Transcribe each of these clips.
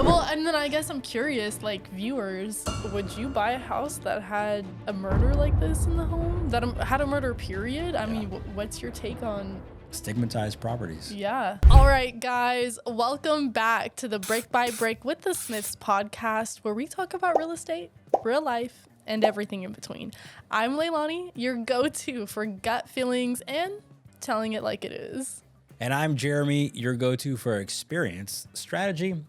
Well, and then I guess I'm curious, like viewers, would you buy a house that had a murder like this in the home? That had a murder, period? I mean, what's your take on stigmatized properties? Yeah. All right, guys, welcome back to the Break by Break with the Smiths podcast, where we talk about real estate, real life, and everything in between. I'm Leilani, your go-to for gut feelings and telling it like it is. And I'm Jeremy, your go-to for experience, strategy,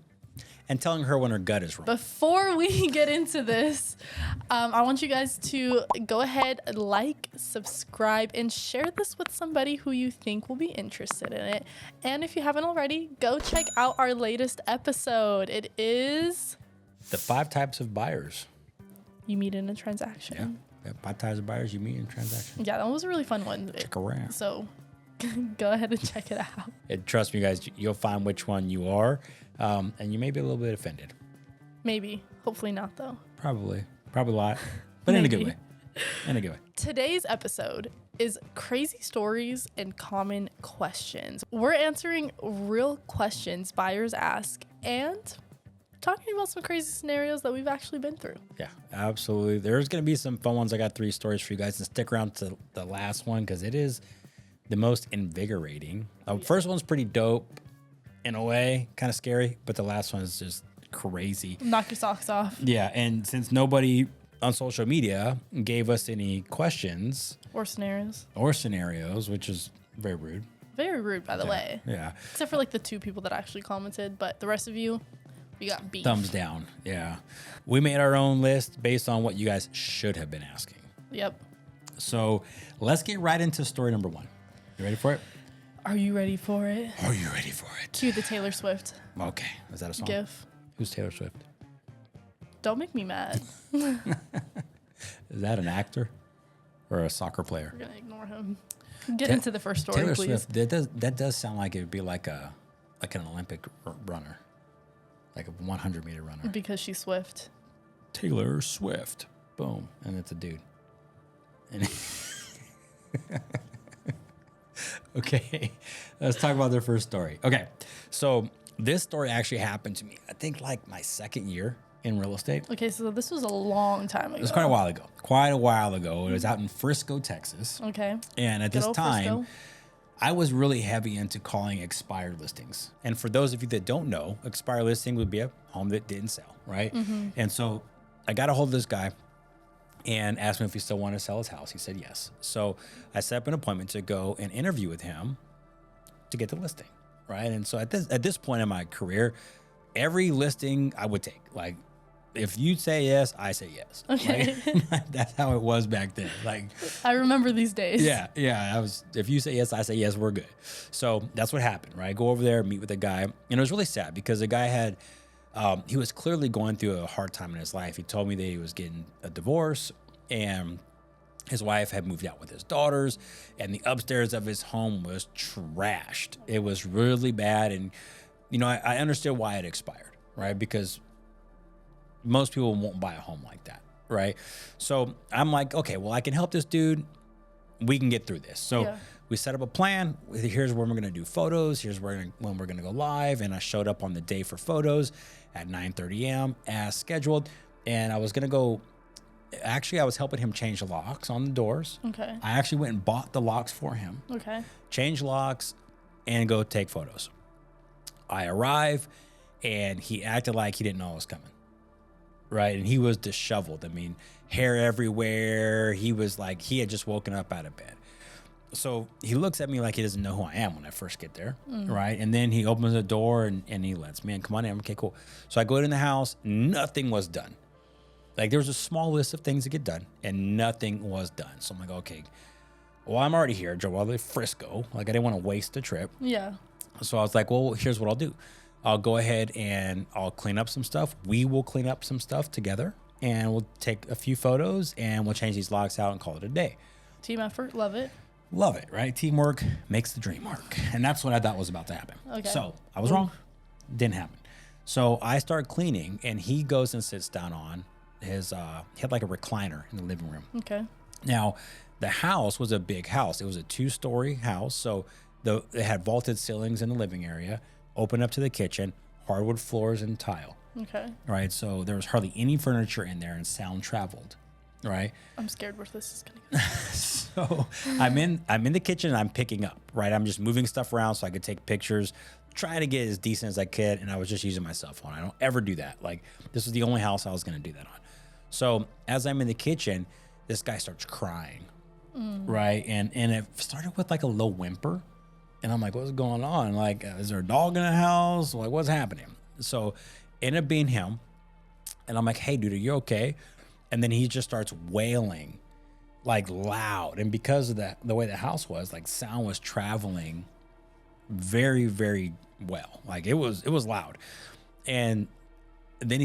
and telling her when her gut is wrong. Before we get into this, I want you guys to go ahead, like, subscribe, and share this with somebody who you think will be interested in it. And if you haven't already, go check out our latest episode. It is the 5 types of buyers you meet in a transaction. Yeah, 5 types of buyers you meet in a transaction. Yeah, that was a really fun one. Check around. So go ahead and check it out. And trust me, guys, you'll find which one you are. And you may be a little bit offended. Maybe. Hopefully not, though. Probably a lot, but in a good way. In a good way. Today's episode is crazy stories and common questions. We're answering real questions buyers ask and talking about some crazy scenarios that we've actually been through. Yeah, absolutely. There's going to be some fun ones. I got 3 stories for you guys, and stick around to the last one because it is the most invigorating. First one's pretty dope. In a way, kind of scary, but the last one is just crazy. Knock your socks off. Yeah, and since nobody on social media gave us any questions or scenarios, which is very rude. Very rude, by the way. Yeah. Except for like the 2 people that actually commented, but the rest of you, we got beef. Thumbs down. Yeah. We made our own list based on what you guys should have been asking. Yep. So let's get right into story number 1. You ready for it? Are you ready for it? Are you ready for it? Cue the Taylor Swift. Okay. Is that a song? GIF. Who's Taylor Swift? Don't make me mad. Is that an actor or a soccer player? We're going to ignore him. Get into the first story, Taylor please. Swift, that does sound like it would be like an Olympic runner, like a 100-meter runner. Because she's Swift. Taylor Swift. Boom. And it's a dude. And okay, let's talk about their first story. Okay, so this story actually happened to me, I think like my 2nd year in real estate. Okay, so this was a long time ago. It was quite a while ago. It was out in Frisco, Texas. Okay. And at this time, I was really heavy into calling expired listings. And for those of you that don't know, expired listing would be a home that didn't sell, right? Mm-hmm. And so I got a hold of this guy and asked him if he still wanted to sell his house. He said yes. So I set up an appointment to go and interview with him to get the listing, right? And so at this point in my career, every listing I would take. Like, if you say yes, I say yes. Okay. Like, that's how it was back then. Like, I remember these days. Yeah. If you say yes, I say yes, we're good. So that's what happened, right? Go over there, meet with the guy. And it was really sad because the guy had, he was clearly going through a hard time in his life. He told me that he was getting a divorce and his wife had moved out with his daughters, and the upstairs of his home was trashed. It was really bad. And, I understood why it expired, right? Because most people won't buy a home like that, right? So I'm like, okay, well, I can help this dude. We can get through this. So we set up a plan. Here's when we're going to do photos. Here's when we're going to go live. And I showed up on the day for photos at 9:30 a.m. as scheduled. And I was going to go, actually, I was helping him change the locks on the doors. Okay. I actually went and bought the locks for him. Okay. Change locks and go take photos. I arrive and he acted like he didn't know I was coming. Right. And he was disheveled. I mean, hair everywhere. He was like, he had just woken up out of bed. So he looks at me like he doesn't know who I am when I first get there. Right. And then he opens the door and he lets me in. Come on in. Okay, cool. So I go in the house. Nothing was done. Like, there was a small list of things to get done and nothing was done. So I'm like, okay, well, I'm already here, Joel, Frisco. Like, I didn't want to waste the trip. Yeah. So I was like, well, here's what I'll do. I'll go ahead and I'll clean up some stuff. We will clean up some stuff together and we'll take a few photos and we'll change these locks out and call it a day. Team effort. Love it. Love it, right? Teamwork makes the dream work. And that's what I thought was about to happen. Okay. So I was wrong. Didn't happen. So I start cleaning and he goes and sits down on his, he had like a recliner in the living room. Okay. Now, the house was a big house. It was a 2-story house. So it had vaulted ceilings in the living area, open up to the kitchen, hardwood floors and tile. Okay. right? So there was hardly any furniture in there, and sound traveled, right? I'm scared where this is gonna go. So I'm in the kitchen and I'm picking up, right? I'm just moving stuff around so I could take pictures, trying to get as decent as I could, and I was just using my cell phone. I don't ever do that. Like, this was the only house I was gonna do that on. So as I'm in the kitchen, this guy starts crying, right? And it started with like a low whimper. And I'm like, what's going on? Like, is there a dog in the house? Like, what's happening? So ended up being him. And I'm like, hey, dude, are you okay? And then he just starts wailing like loud. And because of that, the way the house was, like, sound was traveling very, very well. Like, it was loud. And then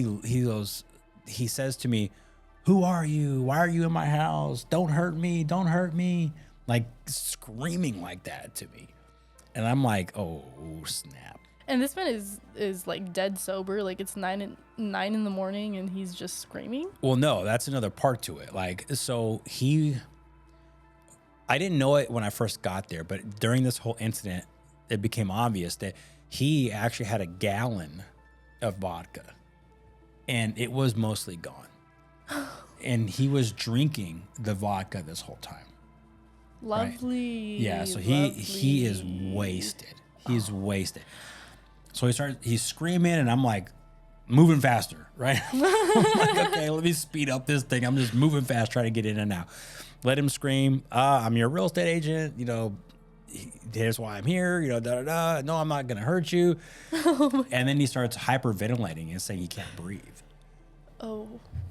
he says to me, who are you? Why are you in my house? Don't hurt me. Don't hurt me. Like, screaming like that to me. And I'm like, oh, snap. And this man is like dead sober. Like, it's 9 in the morning and he's just screaming. Well, no, that's another part to it. Like, so I didn't know it when I first got there, but during this whole incident, it became obvious that he actually had a gallon of vodka and it was mostly gone. And he was drinking the vodka this whole time. Lovely. Right? Yeah, so he is wasted. He's wasted. So he's screaming, and I'm like moving faster, right? I'm like, okay, let me speed up this thing. I'm just moving fast, trying to get in and out. Let him scream, I'm your real estate agent, you know, here's why I'm here, you know, da-da-da. No, I'm not going to hurt you. And then he starts hyperventilating and saying he can't breathe. Oh.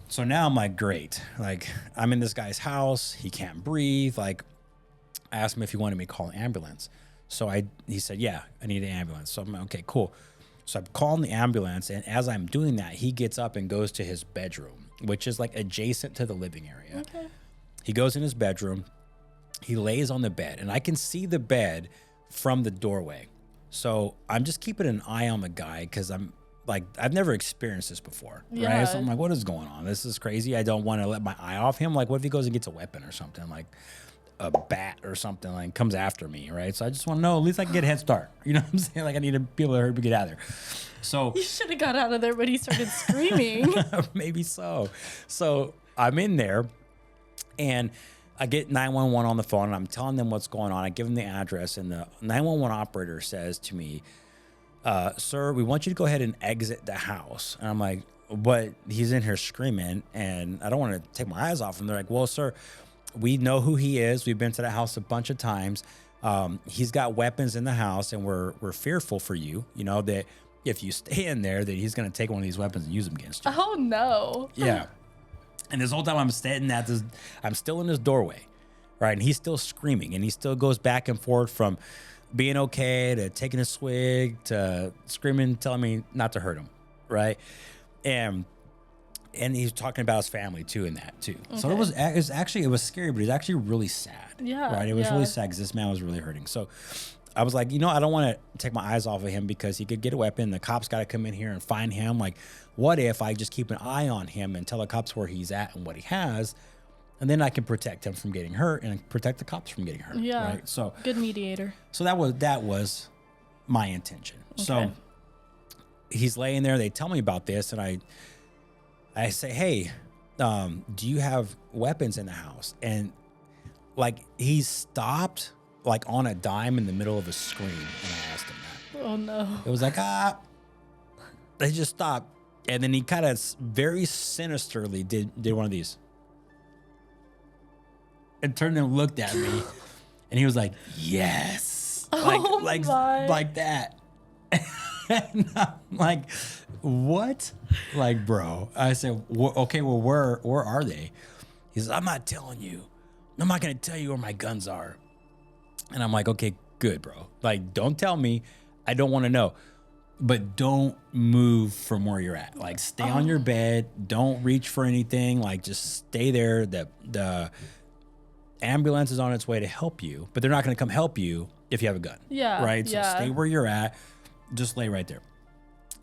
So now I'm like, great. Like, I'm in this guy's house. He can't breathe. Like, I asked him if he wanted me to call an ambulance. So he said, yeah, I need an ambulance. So I'm like, okay, cool. So I'm calling the ambulance. And as I'm doing that, he gets up and goes to his bedroom, which is like adjacent to the living area. Okay. He goes in his bedroom. He lays on the bed, and I can see the bed from the doorway. So I'm just keeping an eye on the guy because I'm like, I've never experienced this before. Yeah. Right? So I'm like, what is going on? This is crazy. I don't want to let my eye off him. Like, what if he goes and gets a weapon or something, like a bat or something, like comes after me, right? So I just want to know, at least I can get a head start. You know what I'm saying? Like, I need to be able to hurry up and get out of there. So You should have got out of there when he started screaming. maybe so. So I'm in there, and I get 911 on the phone, and I'm telling them what's going on. I give them the address, and the 911 operator says to me, sir, we want you to go ahead and exit the house. And I'm like, but he's in here screaming, and I don't want to take my eyes off him. They're like, well, sir, we know who he is. We've been to the house a bunch of times. He's got weapons in the house, and we're fearful for you, you know, that if you stay in there, that he's going to take one of these weapons and use them against you. Oh, no. Yeah. And this whole time I'm standing I'm still in this doorway, right? And he's still screaming, and he still goes back and forth from being okay to taking a swig to screaming, telling me not to hurt him, right? And he's talking about his family too, in that too. Okay. So it was scary, but it was actually really sad. Yeah. Right. It was really sad because this man was really hurting. So I was like, I don't want to take my eyes off of him because he could get a weapon. The cops got to come in here and find him. Like, what if I just keep an eye on him and tell the cops where he's at and what he has, and then I can protect him from getting hurt and protect the cops from getting hurt. Yeah. Right. So good mediator. So that was my intention. Okay. So he's laying there. They tell me about this, and I say, hey, do you have weapons in the house? And like, he stopped like on a dime in the middle of a scream, and I asked him that. Oh no. It was like, they just stopped. And then he kind of very sinisterly did one of these. And turned and looked at me, and he was like, yes. Like that. And I'm like, what? Like, bro. I said, okay, well, where are they? He says, I'm not telling you. I'm not going to tell you where my guns are. And I'm like, okay, good, bro. Like, don't tell me. I don't want to know. But don't move from where you're at. Like, stay on your bed. Don't reach for anything. Like, just stay there. The ambulance is on its way to help you, but they're not going to come help you if you have a gun. Yeah. Right? So stay where you're at. Just lay right there.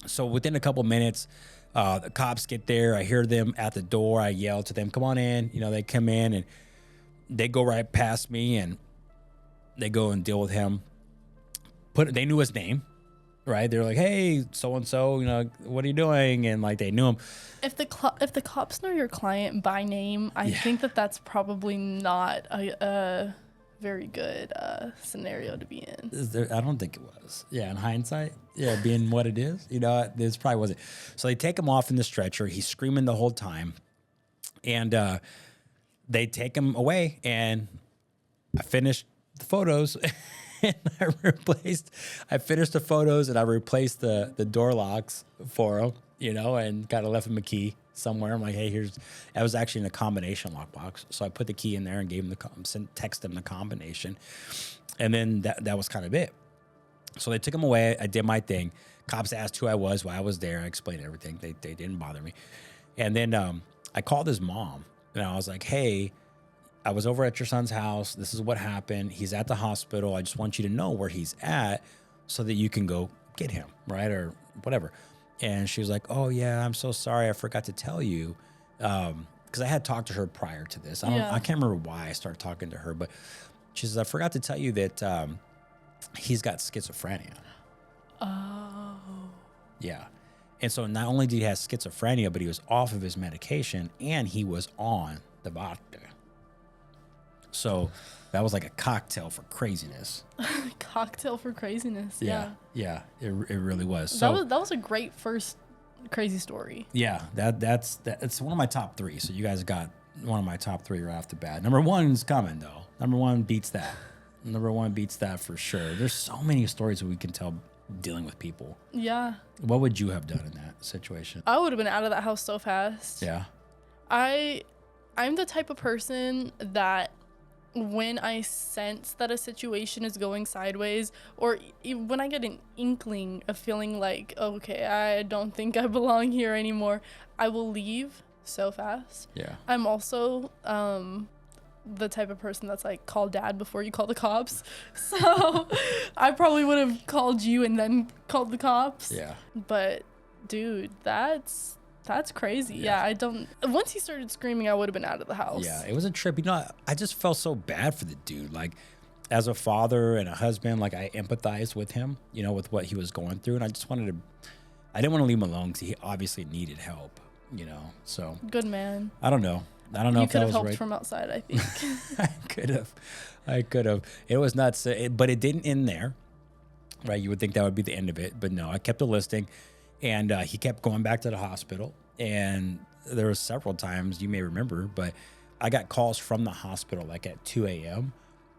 So within a couple minutes, the cops get there. I hear them at the door. I yell to them, come on in. They come in, and they go right past me, and they go and deal with him. They knew his name, right? They're like, hey, so and so, you know, what are you doing? And like they knew him. If the cops know your client by name, I think that's probably not a very good scenario to be in. I don't think it was. Yeah, in hindsight, yeah, being what it is, you know, this probably wasn't. So they take him off in the stretcher. He's screaming the whole time, and they take him away. And I finished the photos, and I finished the photos, and I replaced the door locks for him, you know, and kind of left him a key somewhere. I'm like, hey, I was actually in a combination lockbox. So I put the key in there and gave him text him the combination. And then that was kind of it. So they took him away. I did my thing. Cops asked who I was, why I was there. I explained everything. They didn't bother me. And then I called his mom and I was like, hey, I was over at your son's house. This is what happened. He's at the hospital. I just want you to know where he's at so that you can go get him, right? Or whatever. And she was like, oh, yeah, I'm so sorry. I forgot to tell you. Because I had talked to her prior to this. I can't remember why I started talking to her. But she says, I forgot to tell you that he's got schizophrenia. Oh. Yeah. And so not only did he have schizophrenia, but he was off of his medication and he was on the vodka. So that was like a cocktail for craziness. Cocktail for craziness. Yeah. Yeah. It really was. So that was a great first crazy story. Yeah. It's one of my top three. So you guys got one of my top three right off the bat. Number one's coming though. Number one beats that. Number one beats that for sure. There's so many stories that we can tell dealing with people. Yeah. What would you have done in that situation? I would have been out of that house so fast. Yeah. I'm the type of person that when I sense that a situation is going sideways, or when I get an inkling of feeling like, okay, I don't think I belong here anymore, I will leave so fast. Yeah. I'm also the type of person that's like, call dad before you call the cops. So I probably would have called you and then called the cops. Yeah. But dude, that's crazy. Yeah, once he started screaming, I would have been out of the house. Yeah, it was a trip. You know, I just felt so bad for the dude. Like, as a father and a husband, like, I empathized with him, you know, with what he was going through. And I didn't want to leave him alone because he obviously needed help, you know. So. Good man. I don't know if that was right. You could have helped from outside, I think. I could have. It was nuts. But it didn't end there, right? You would think that would be the end of it. But no, I kept a listing. And he kept going back to the hospital. And there were several times, you may remember, but I got calls from the hospital like at 2 a.m.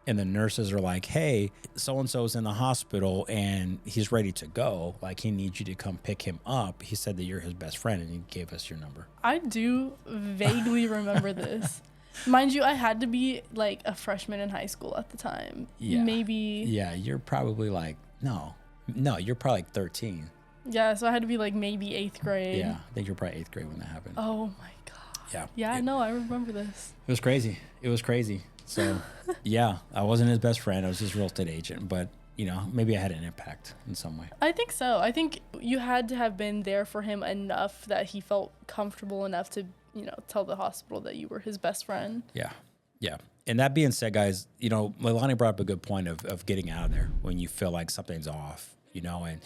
And the nurses are like, hey, so-and-so's in the hospital and he's ready to go. Like, he needs you to come pick him up. He said that you're his best friend and he gave us your number. I do vaguely remember this. Mind you, I had to be like a freshman in high school at the time. Yeah. Maybe. Yeah, you're probably like, no, you're probably like 13. Yeah, so I had to be like maybe 8th grade. Yeah, I think you're probably 8th grade when that happened. Oh my God. Yeah. Yeah, no, I remember this. It was crazy. So, yeah, I wasn't his best friend. I was his real estate agent, but, you know, maybe I had an impact in some way. I think so. I think you had to have been there for him enough that he felt comfortable enough to, you know, tell the hospital that you were his best friend. Yeah. Yeah. And that being said, guys, you know, Leilani brought up a good point of getting out of there when you feel like something's off, you know, and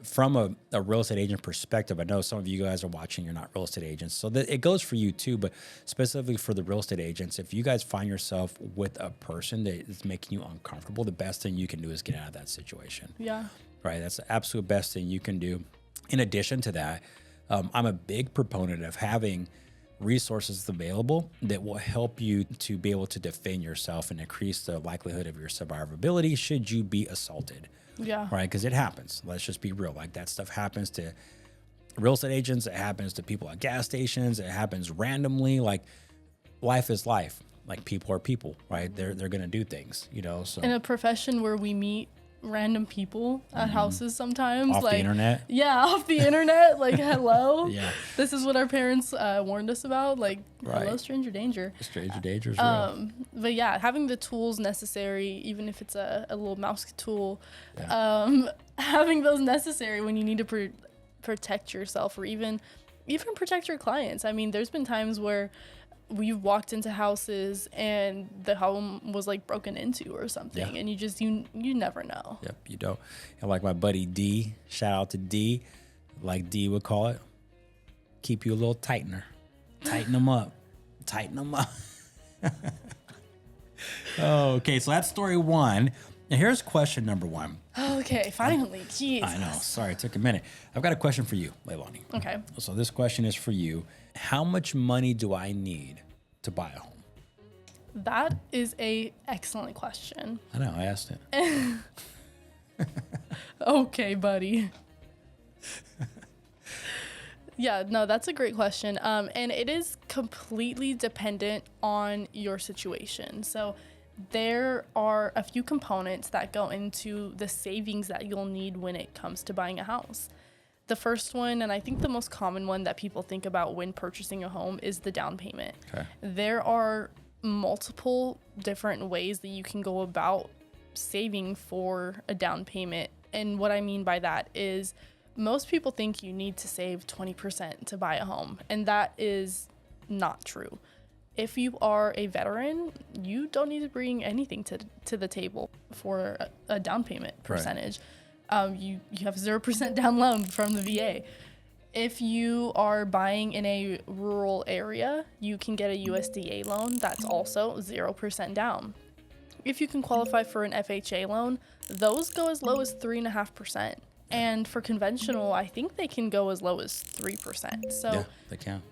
from a real estate agent perspective, I know some of you guys are watching, you're not real estate agents. So it goes for you too, but specifically for the real estate agents, if you guys find yourself with a person that is making you uncomfortable, the best thing you can do is get out of that situation. Yeah. Right. That's the absolute best thing you can do. In addition to that, I'm a big proponent of having resources available that will help you to be able to defend yourself and increase the likelihood of your survivability should you be assaulted. Yeah. Right. Because it happens. Let's just be real. Like, that stuff happens to real estate agents. It happens to people at gas stations. It happens randomly. Like, life is life. Like, people are people, right? They're going to do things, you know? So in a profession where we meet random people at houses sometimes, off like the internet. Yeah, off the internet. Like, hello. Yeah. This is what our parents warned us about. Like, Right. hello, stranger danger. Stranger danger is real. But yeah, having the tools necessary, even if it's a little mouse tool, having those necessary when you need to protect yourself or even protect your clients. I mean, there's been times where we've walked into houses and the home was like broken into or something, and you never know. Yep, you don't. And like my buddy D, shout out to D, like D would call it, keep you a little tightener. Tighten them up. Tighten them up. Okay, so that's story one. Now here's question number one. Okay, finally. Jesus. I know. Sorry, it took a minute. I've got a question for you, Leilani. Okay. So this question is for you. How much money do I need to buy a home? That is a excellent question. I know. I asked it. Okay, buddy. Yeah, no, that's a great question. And it is completely dependent on your situation. So there are a few components that go into the savings that you'll need when it comes to buying a house. The first one, and I think the most common one that people think about when purchasing a home, is the down payment. Okay. There are multiple different ways that you can go about saving for a down payment. And what I mean by that is most people think you need to save 20% to buy a home, and that is not true. If you are a veteran, you don't need to bring anything to the table for a down payment percentage. Right. You have 0% down loan from the VA. If you are buying in a rural area, you can get a USDA loan that's also 0% down. If you can qualify for an FHA loan, those go as low as 3.5%. And for conventional, I think they can go as low as 3%. So yeah, they can.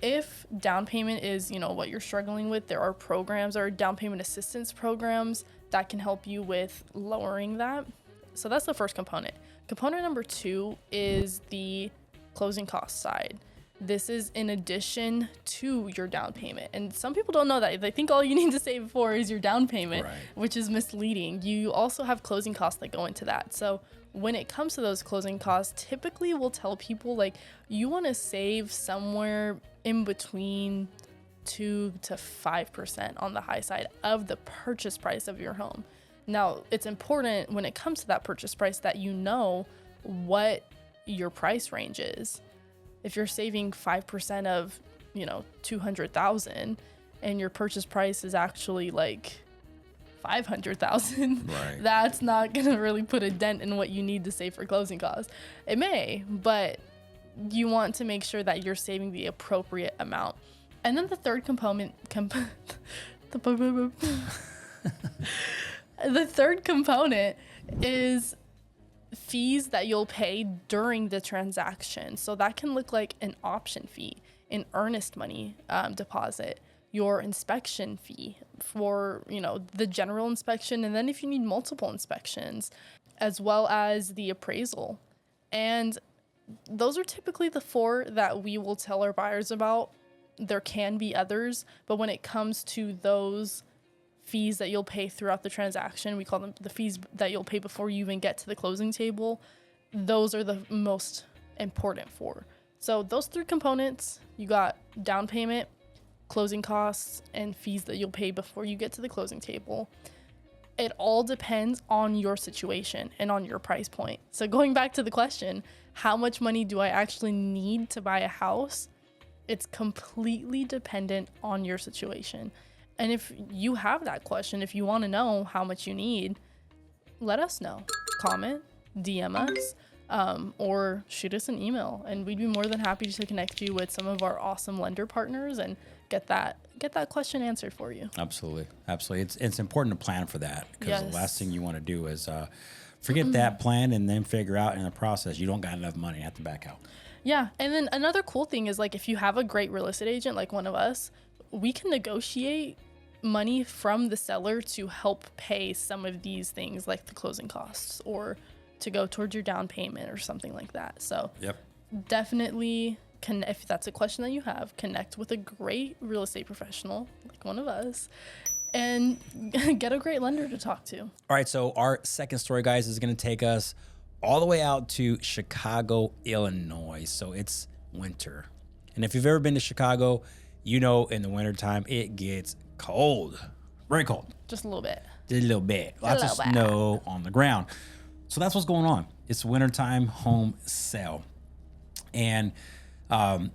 If down payment is, what you're struggling with, there are programs or down payment assistance programs that can help you with lowering that. So that's the first component. Component number 2 is the closing cost side. This is in addition to your down payment. And some people don't know that. They think all you need to save for is your down payment, right, which is misleading. You also have closing costs that go into that. So when it comes to those closing costs, typically we'll tell people you want to save somewhere in between 2 to 5% on the high side of the purchase price of your home. Now, it's important when it comes to that purchase price that you know what your price range is. If you're saving 5% of, $200,000 and your purchase price is actually $500,000, right, that's not going to really put a dent in what you need to save for closing costs. It may, but you want to make sure that you're saving the appropriate amount. And then the third component, the third component is fees that you'll pay during the transaction. So that can look like an option fee, an earnest money deposit, your inspection fee for, the general inspection, and then if you need multiple inspections, as well as the appraisal. And those are typically the 4 that we will tell our buyers about. There can be others, but when it comes to those fees that you'll pay throughout the transaction, we call them the fees that you'll pay before you even get to the closing table, those are the most important 4. So those 3 components, you got down payment, closing costs, and fees that you'll pay before you get to the closing table. It all depends on your situation and on your price point. So going back to the question, how much money do I actually need to buy a house? It's completely dependent on your situation. And if you have that question, if you want to know how much you need, let us know. Comment, DM us, or shoot us an email. And we'd be more than happy to connect you with some of our awesome lender partners and get that question answered for you. Absolutely. It's important to plan for that, because the last thing you want to do is forget that plan and then figure out in the process you don't got enough money, have to back out. Yeah. And then another cool thing is if you have a great real estate agent like one of us, we can negotiate money from the seller to help pay some of these things like the closing costs or to go towards your down payment or something like that. So definitely if that's a question that you have, connect with a great real estate professional like one of us and get a great lender to talk to. All right. So our second story, guys, is going to take us all the way out to Chicago, Illinois. So it's winter. And if you've ever been to Chicago, in the wintertime, it gets cold, very cold. Just a little bit. Lots of snow on the ground. So that's what's going on. It's wintertime home sale. And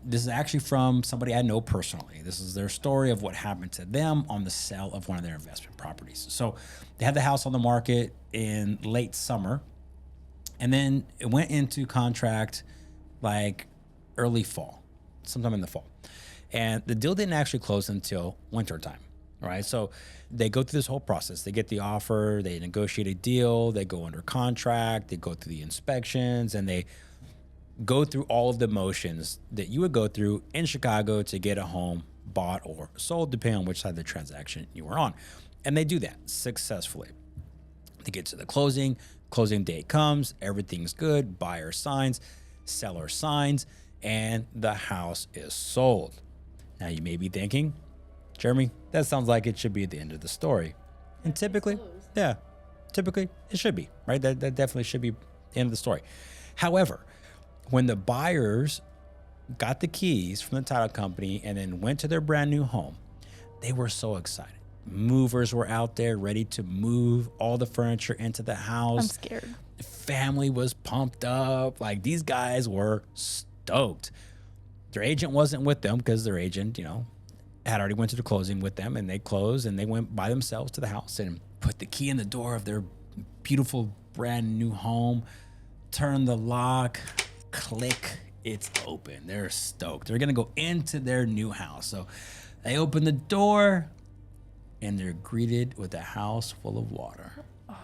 This is actually from somebody I know personally. This is their story of what happened to them on the sale of one of their investment properties. So they had the house on the market in late summer, and then it went into contract like early fall, sometime in the fall. And the deal didn't actually close until wintertime, right? So they go through this whole process. They get the offer, they negotiate a deal, they go under contract, they go through the inspections, and they go through all of the motions that you would go through in Chicago to get a home bought or sold, depending on which side of the transaction you were on. And they do that successfully. They get to the closing date comes, everything's good, buyer signs, seller signs, and the house is sold. Now you may be thinking, Jeremy, that sounds like it should be at the end of the story. And typically it should be, right? That definitely should be the end of the story. However, when the buyers got the keys from the title company and then went to their brand new home, they were so excited. Movers were out there ready to move all the furniture into the house. I'm scared. The family was pumped up. Like, these guys were stoked. Their agent wasn't with them because their agent, had already went to the closing with them, and they closed and they went by themselves to the house and put the key in the door of their beautiful brand new home, turned the lock, click, it's open. They're stoked. They're going to go into their new house. So they open the door and they're greeted with a house full of water. Oh,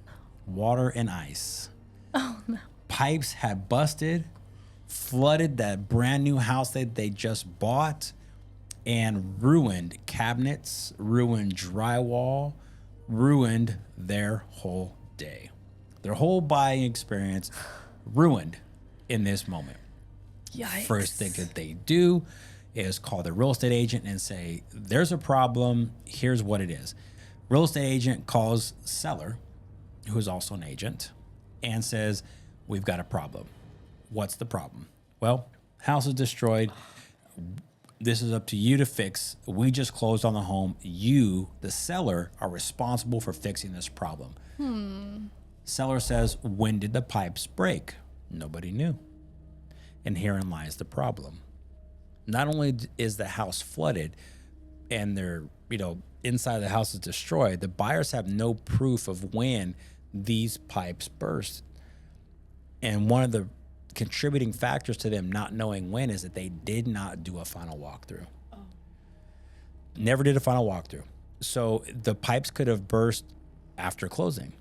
no. Water and ice. Oh, no. Pipes had busted, flooded that brand new house that they just bought, and ruined cabinets, ruined drywall, ruined their whole day. Their whole buying experience ruined in this moment. Yikes. First thing that they do is call the real estate agent and say, there's a problem, here's what it is. Real estate agent calls seller, who is also an agent, and says, we've got a problem. What's the problem? Well, house is destroyed. This is up to you to fix. We just closed on the home. You, the seller, are responsible for fixing this problem. Seller says, when did the pipes break? Nobody knew. And herein lies the problem. Not only is the house flooded and they're, inside the house is destroyed, the buyers have no proof of when these pipes burst. And one of the contributing factors to them not knowing when is that they did not do a final walkthrough. Oh. Never did a final walkthrough. So the pipes could have burst after closing.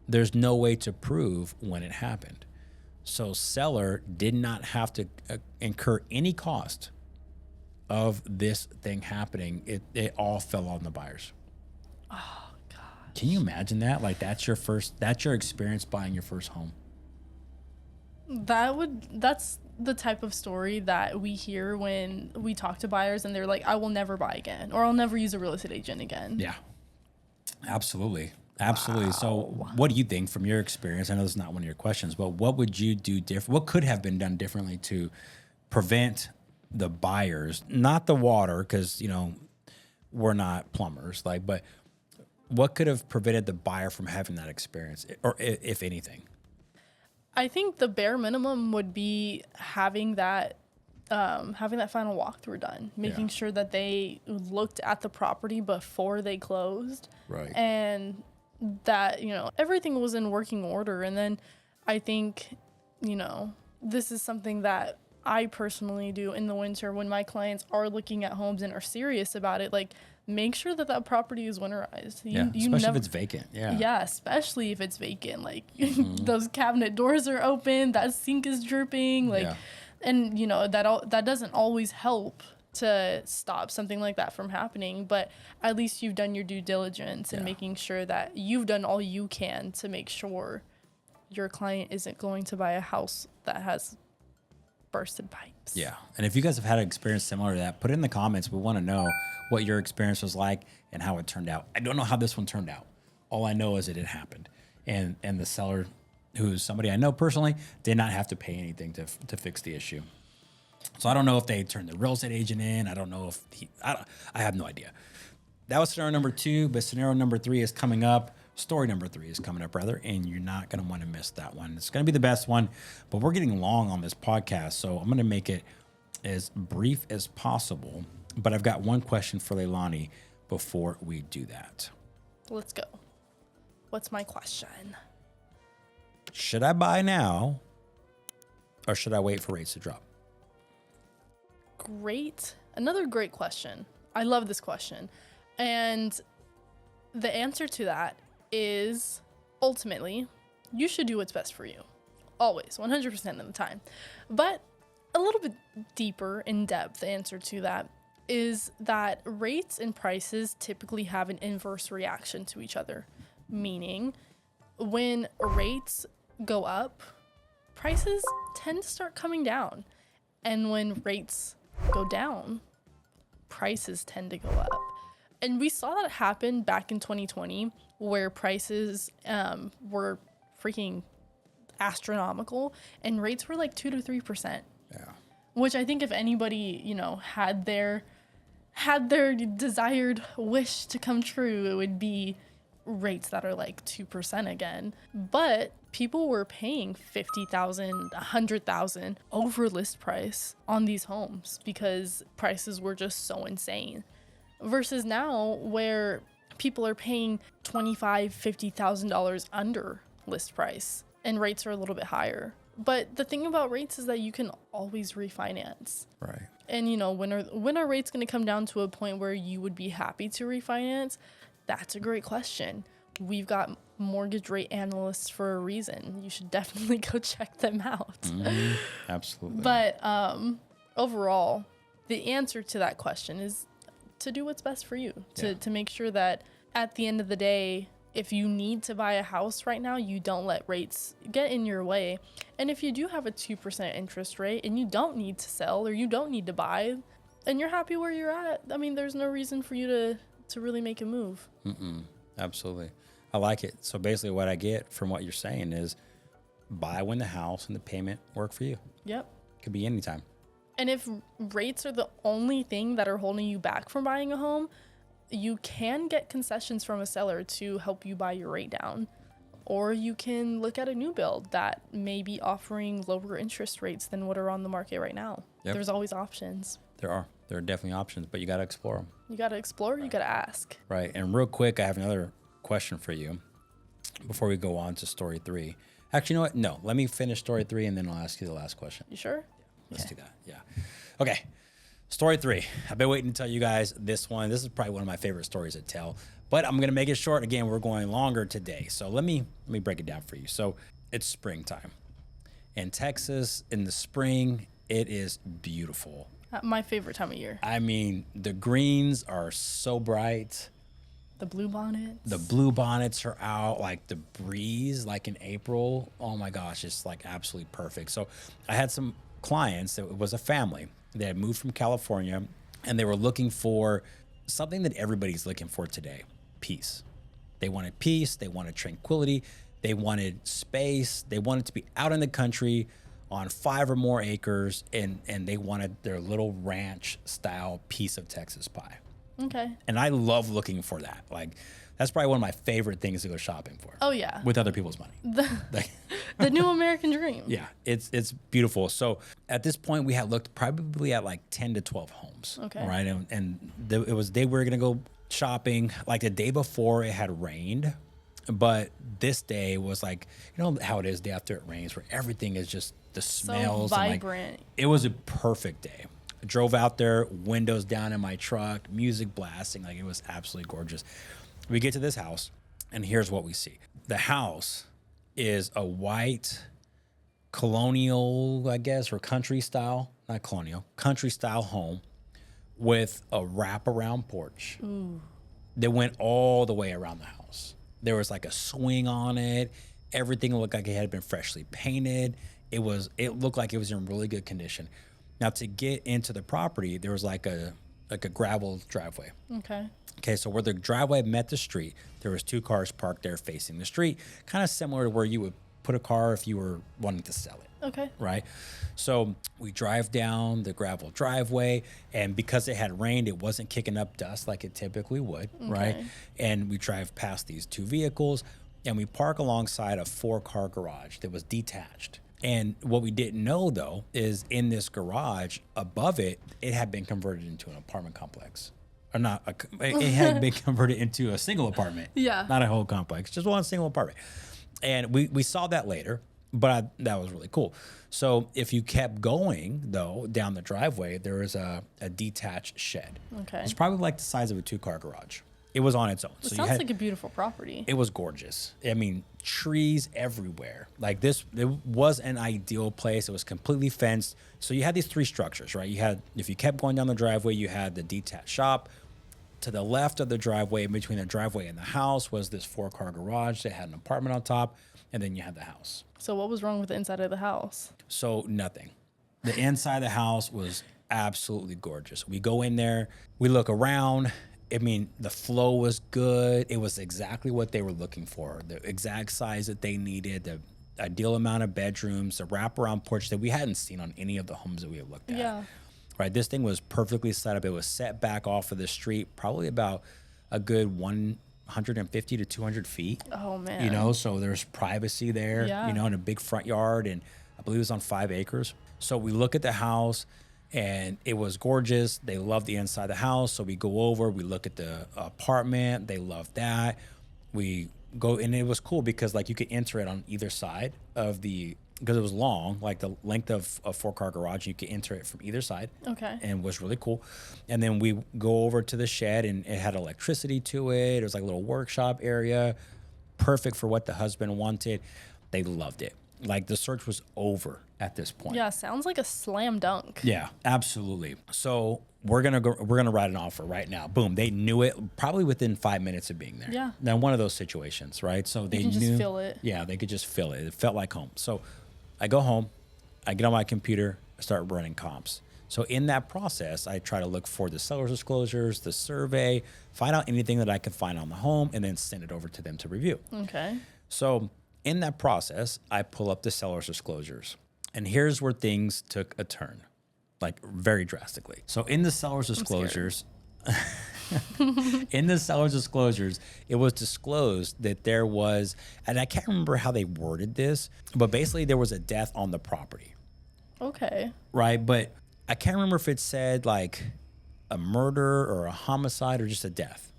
There's no way to prove when it happened. So seller did not have to incur any cost of this thing happening. It all fell on the buyers. Oh, God. Can you imagine that? Like, that's your experience buying your first home. That's the type of story that we hear when we talk to buyers and they're like, I will never buy again, or I'll never use a real estate agent again. Yeah, absolutely. Absolutely. Wow. So what do you think from your experience? I know this is not one of your questions, but what would you do different? What could have been done differently to prevent the buyers, not the water, because, we're not plumbers, but what could have prevented the buyer from having that experience, or if anything? I think the bare minimum would be having that final walkthrough done, making sure that they looked at the property before they closed. Right. And that, everything was in working order. And then I think, this is something that I personally do in the winter when my clients are looking at homes and are serious about it. Like, make sure that property is winterized. Especially if it's vacant. Yeah, especially if it's vacant. Like, those cabinet doors are open, that sink is dripping. And, that doesn't always help to stop something like that from happening. But at least you've done your due diligence and making sure that you've done all you can to make sure your client isn't going to buy a house that has bursted pipes. Yeah. And if you guys have had an experience similar to that, put it in the comments. We want to know what your experience was like and how it turned out. I don't know how this one turned out. All I know is that it happened. And the seller, who's somebody I know personally, did not have to pay anything to fix the issue. So I don't know if they turned the real estate agent in. I don't know if I have no idea. That was scenario number 2, but scenario number 3 is coming up. Story number 3 is coming up, rather, and you're not going to want to miss that one. It's going to be the best one, but we're getting long on this podcast, so I'm going to make it as brief as possible, but I've got one question for Leilani before we do that. Let's go. What's my question? Should I buy now or should I wait for rates to drop? Another great question. I love this question. And the answer to that is ultimately, you should do what's best for you. Always, 100% of the time. But a little bit deeper in depth, the answer to that is that rates and prices typically have an inverse reaction to each other. Meaning, when rates go up, prices tend to start coming down. And when rates go down, prices tend to go up. And we saw that happen back in 2020, where prices were freaking astronomical and rates were like 2 to 3%. Yeah. Which I think if anybody, had their desired wish to come true, it would be rates that are like 2% again. But people were paying $50,000, $100,000 over list price on these homes because prices were just so insane. Versus now where people are paying $25,000, $50,000 under list price and rates are a little bit higher. But the thing about rates is that you can always refinance. Right. And when are rates going to come down to a point where you would be happy to refinance? That's a great question. We've got mortgage rate analysts for a reason. You should definitely go check them out. Mm-hmm. Absolutely. But overall, the answer to that question is to do what's best for you. To make sure that at the end of the day, if you need to buy a house right now, you don't let rates get in your way. And if you do have a 2% interest rate and you don't need to sell or you don't need to buy and you're happy where you're at, I mean, there's no reason for you to really make a move. Absolutely. I like it. So basically what I get from what you're saying is buy when the house and the payment work for you. Yep. Could be anytime. And if rates are the only thing that are holding you back from buying a home, you can get concessions from a seller to help you buy your rate down. Or you can look at a new build that may be offering lower interest rates than what are on the market right now. Yep. There's always options. There are definitely options, but you got to explore them. You got to explore, you got to ask. Right. And real quick, I have another question for you before we go on to story 3. Actually, you know what? No, let me finish story 3 and then I'll ask you the last question. You sure? Let's do that. Yeah. Okay. Story 3. I've been waiting to tell you guys this one. This is probably one of my favorite stories to tell, but I'm going to make it short. Again, we're going longer today. So let me break it down for you. So it's springtime. In Texas, in the spring, it is beautiful. My favorite time of year. I mean, the greens are so bright. The blue bonnets. The blue bonnets are out, like the breeze, like in April. Oh my gosh, it's like absolutely perfect. So I had some clients, it was a family. They had moved from California and they were looking for something that everybody's looking for today, peace. They wanted peace, they wanted tranquility, they wanted space, they wanted to be out in the country on 5 or more acres, and they wanted their little ranch style piece of Texas pie. Okay. And I love looking for that. Like, that's probably one of my favorite things to go shopping for. Oh yeah. With other people's money. The new American dream. Yeah, it's beautiful. So at this point, we had looked probably at like 10 to 12 homes. Okay. Right, it was they were gonna go shopping. Like the day before, it had rained, but this day was like, you know how it is day after it rains, where everything is just the smells. So vibrant. And like, it was a perfect day. I drove out there, windows down in my truck, music blasting. Like, it was absolutely gorgeous. We get to this house, and here's what we see. The house is a white colonial, I guess, or country style, not colonial, country style home with a wraparound porch that went all the way around the house. There was like a swing on it. Everything looked like it had been freshly painted. It looked like it was in really good condition. Now, to get into the property, there was like a gravel driveway. Okay, so where the driveway met the street, there was 2 cars parked there facing the street, kind of similar to where you would put a car if you were wanting to sell it. Okay. Right? So we drive down the gravel driveway, and because it had rained, it wasn't kicking up dust like it typically would, right? And we drive past these 2 vehicles, and we park alongside a 4-car garage that was detached. And what we didn't know though is in this garage above it, it had been converted into an apartment complex. Or not, it had been converted into a single apartment. Yeah. Not a whole complex, just one single apartment. And we saw that later, but that was really cool. So if you kept going though down the driveway, there was a detached shed. Okay. It's probably like the size of a 2-car garage. It was on its own. It sounds like a beautiful property. It was gorgeous. I mean, trees everywhere. Like this, it was an ideal place. It was completely fenced. So you had these 3 structures, right? You had, if you kept going down the driveway, you had the detached shop. To the left of the driveway, in between the driveway and the house, was this 4-car garage that had an apartment on top. And then you had the house. So what was wrong with the inside of the house? So nothing. The inside of the house was absolutely gorgeous. We go in there, we look around. I mean, the flow was good. It was exactly what they were looking for. The exact size that they needed, the ideal amount of bedrooms, the wraparound porch that we hadn't seen on any of the homes that we had looked at. Yeah. Right. This thing was perfectly set up. It was set back off of the street, probably about a good 150 to 200 feet. Oh, man. You know, so there's privacy there, Yeah. you know, in a big front yard. And I believe it was on 5 acres. So we look at the house and it was gorgeous. They loved the inside of the house. So we go over, we look at the apartment. They loved that. We go, and it was cool because like you could enter it on either side of the, because it was long, like the length of a 4-car garage, you could enter it from either side. Okay. And was really cool. And then we go over to the shed and it had electricity to it. It was like a little workshop area, perfect for what the husband wanted. They loved it. Like the search was over at this point. Yeah, sounds like a slam dunk. Yeah, absolutely. So we're gonna write an offer right now. Boom. They knew it probably within 5 minutes of being there. Yeah. Now one of those situations, right? So they can knew. just feel it. Yeah, they could just feel it. It felt like home. So I go home, I get on my computer, I start running comps. So in that process, I try to look for the seller's disclosures, the survey, find out anything that I can find on the home, and then send it over to them to review. Okay. So in that process, I pull up the seller's disclosures. And here's where things took a turn, like very drastically. So in the seller's disclosures, in the seller's disclosures, it was disclosed that there was, and I can't remember how they worded this, but basically there was a death on the property, Okay. right? But I can't remember if it said like a murder or a homicide or just a death,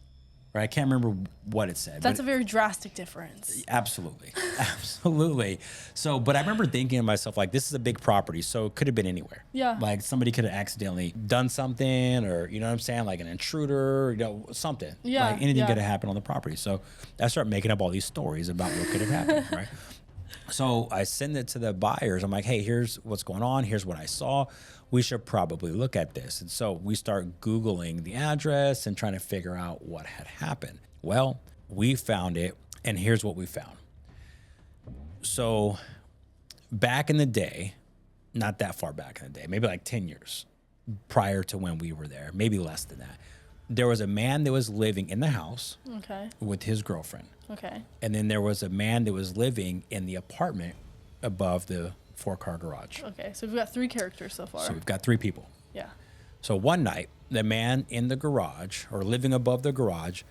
right? I can't remember what it said. That's but a very drastic difference. absolutely. Absolutely. So, but I remember thinking to myself, like, this is a big property, so it could have been anywhere. Yeah. Like somebody could have accidentally done something or, you know what I'm saying? Like an intruder, you know, something. Yeah, Like anything yeah. could have happened on the property. So I start making up all these stories about what could have happened, right? So I send it to the buyers. I'm like, hey, here's what's going on. Here's what I saw. We should probably look at this. And so we start Googling the address and trying to figure out what had happened. Well, we found it, and here's what we found. So back in the day, not that far back in the day, maybe like 10 years prior to when we were there, maybe less than that, there was a man that was living in the house Okay. with his girlfriend. Okay. And then there was a man that was living in the apartment above the 4-car garage. Okay. So we've got 3 characters so far. So we've got 3 people. Yeah. So one night, the man in the garage or living above the garage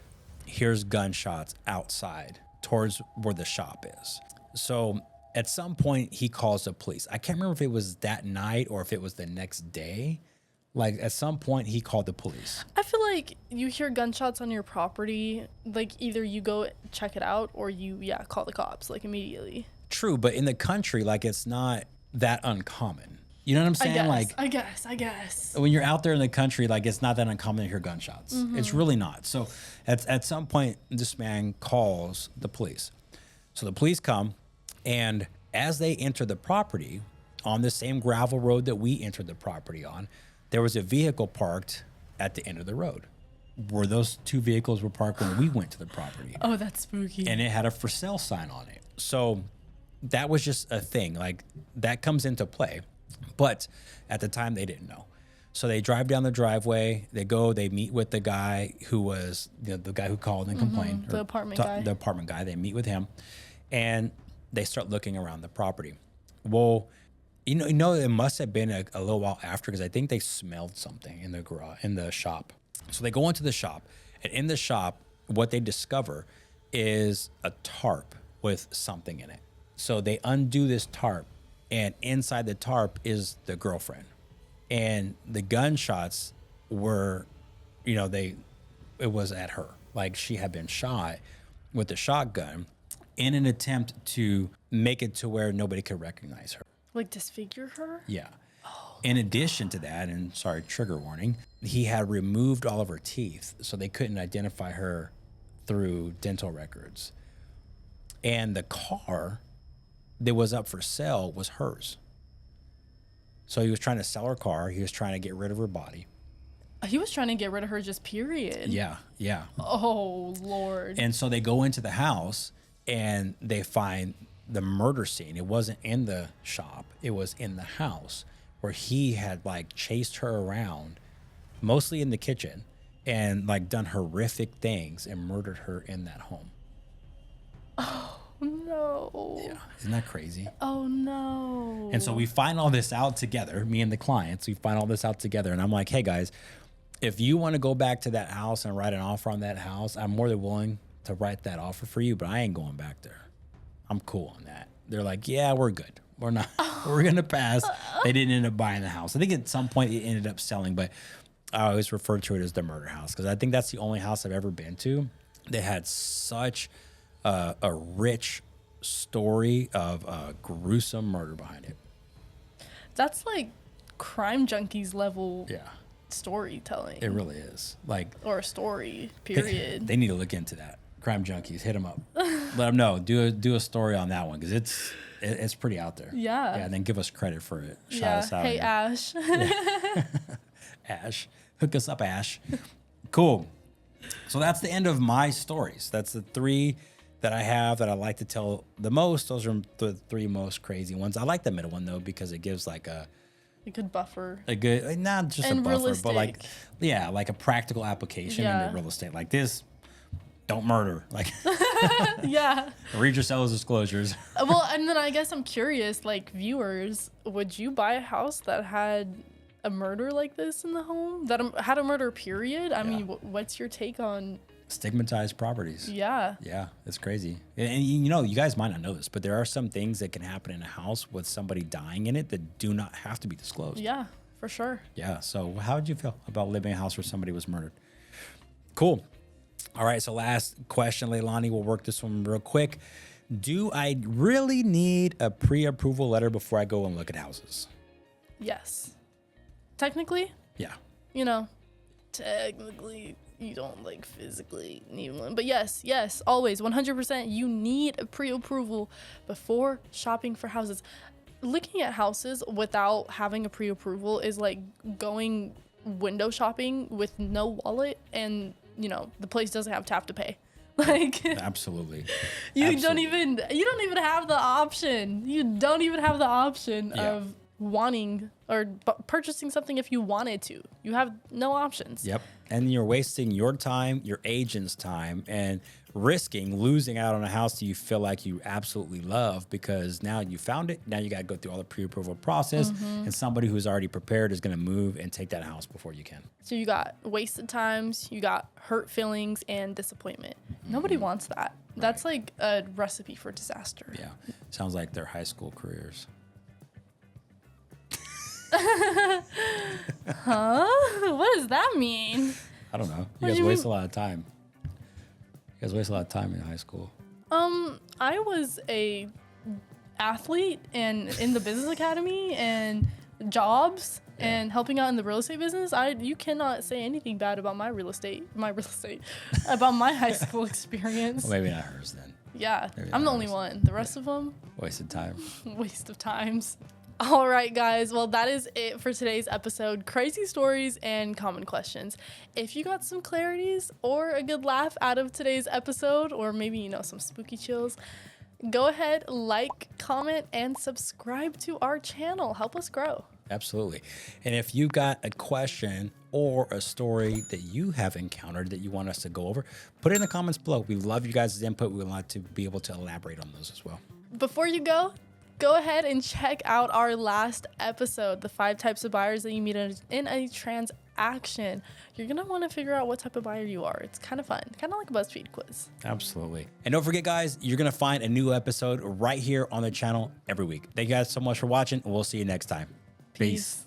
hears gunshots outside towards where the shop is. So at some point, he calls the police. I can't remember if it was that night or if it was the next day. Like at some point, he called the police. I feel like you hear gunshots on your property, like either you go check it out or you, call the cops like immediately. True, but in the country, like it's not that uncommon. You know what I'm saying? I guess. When you're out there in the country, like it's not that uncommon to hear gunshots. It's really not. So at some point, this man calls the police. So the police come, and as they enter the property on the same gravel road that we entered the property on, there was a vehicle parked at the end of the road where those 2 vehicles were parked when we went to the property. Oh, that's spooky. And it had a for sale sign on it. So that was just a thing. Like that comes into play. But at the time, they didn't know. So they drive down the driveway. They meet with the guy who was the guy who called and complained. The apartment guy. The apartment guy. They meet with him, and they start looking around the property. Well, you know, it must have been a little while after because I think they smelled something in the garage, in the shop. So they go into the shop, and in the shop, what they discover is a tarp with something in it. So they undo this tarp, and inside the tarp is the girlfriend. And the gunshots were, it was at her. Like she had been shot with a shotgun in an attempt to make it to where nobody could recognize her. Like disfigure her? Yeah. In addition to that, and sorry, trigger warning, he had removed all of her teeth, so they couldn't identify her through dental records. And the car that was up for sale was hers. So he was trying to sell her car. He was trying to get rid of her body. He was trying to get rid of her just period. Yeah, yeah. Oh, Lord. And so they go into the house and they find the murder scene. It wasn't in the shop. It was in the house where he had like chased her around, mostly in the kitchen, and like done horrific things and murdered her in that home. Oh, no. Yeah. Isn't that crazy? Oh, no. And so we find all this out together, me and the clients, we find all this out together. And I'm like, hey guys, if you want to go back to that house and write an offer on that house, I'm more than willing to write that offer for you, but I ain't going back there. I'm cool on that. They're like, yeah, we're good. We're not, we're going to pass. They didn't end up buying the house. I think at some point it ended up selling, but I always refer to it as the murder house because I think that's the only house I've ever been to that had such a rich story of a gruesome murder behind it. That's like Crime Junkies level Yeah. storytelling. It really is. Like, or a story, period. they need to look into that. Crime Junkies, hit them up. Let them know. Do a story on that one because it's pretty out there. Yeah. Yeah, and then give us credit for it. Shout Yeah. us out. Hey, here. Ash. Ash. Hook us up, Ash. Cool. So that's the end of my stories. That's the 3 that I have that I like to tell the most. Those are the 3 most crazy ones. I like the middle one though because it gives like a good buffer. a good, not just And a buffer, realistic. but like, yeah, like a practical application Yeah. into real estate. Like this, don't murder. Like, Yeah. read your seller's disclosures. Well, and then I guess I'm curious, like viewers, would you buy a house that had a murder like this in the home? That had a murder, period? I mean, what's your take on... Stigmatized properties. Yeah. Yeah, it's crazy. And you guys might not know this, but there are some things that can happen in a house with somebody dying in it that do not have to be disclosed. Yeah, for sure. Yeah. So how did you feel about living in a house where somebody was murdered? Cool. All right. So last question, Leilani, we'll work this one real quick. Do I really need a pre-approval letter before I go and look at houses? Yes. Technically, Yeah. technically you don't like physically need one, but yes, always 100% you need a pre-approval before shopping for houses. Looking at houses without having a pre-approval is like going window shopping with no wallet, and the place doesn't have tap to pay. Like, Absolutely. you don't Absolutely. even have the option. You don't even have the option Yeah. of wanting or purchasing something if you wanted to. You have no options. Yep. And you're wasting your time, your agent's time, and risking losing out on a house that you feel like you absolutely love because now you found it. Now you got to go through all the pre-approval process, and somebody who's already prepared is going to move and take that house before you can. So you got wasted times, you got hurt feelings, and disappointment. Nobody wants that. That's like a recipe for disaster. Yeah. Sounds like their high school careers. Huh? What does that mean? I don't know. You What do guys you waste mean? a lot of time. You guys waste a lot of time in high school. I was a athlete and in the business academy and jobs and helping out in the real estate business. You cannot say anything bad about my real estate, about my high school experience. Well, maybe not hers then. Yeah, Maybe I'm the not only hers. one. The rest of them, Wasted time. waste of times. All right, guys. Well, that is it for today's episode. Crazy stories and common questions. If you got some clarities or a good laugh out of today's episode, or maybe, some spooky chills, go ahead, like, comment, and subscribe to our channel. Help us grow. Absolutely. And if you got a question or a story that you have encountered that you want us to go over, put it in the comments below. We love you guys' input. We would like to be able to elaborate on those as well. Before you go, go ahead and check out our last episode, the 5 types of buyers that you meet in a transaction. You're going to want to figure out what type of buyer you are. It's kind of fun, kind of like a BuzzFeed quiz. Absolutely. And don't forget, guys, you're going to find a new episode right here on the channel every week. Thank you guys so much for watching, and we'll see you next time. Peace.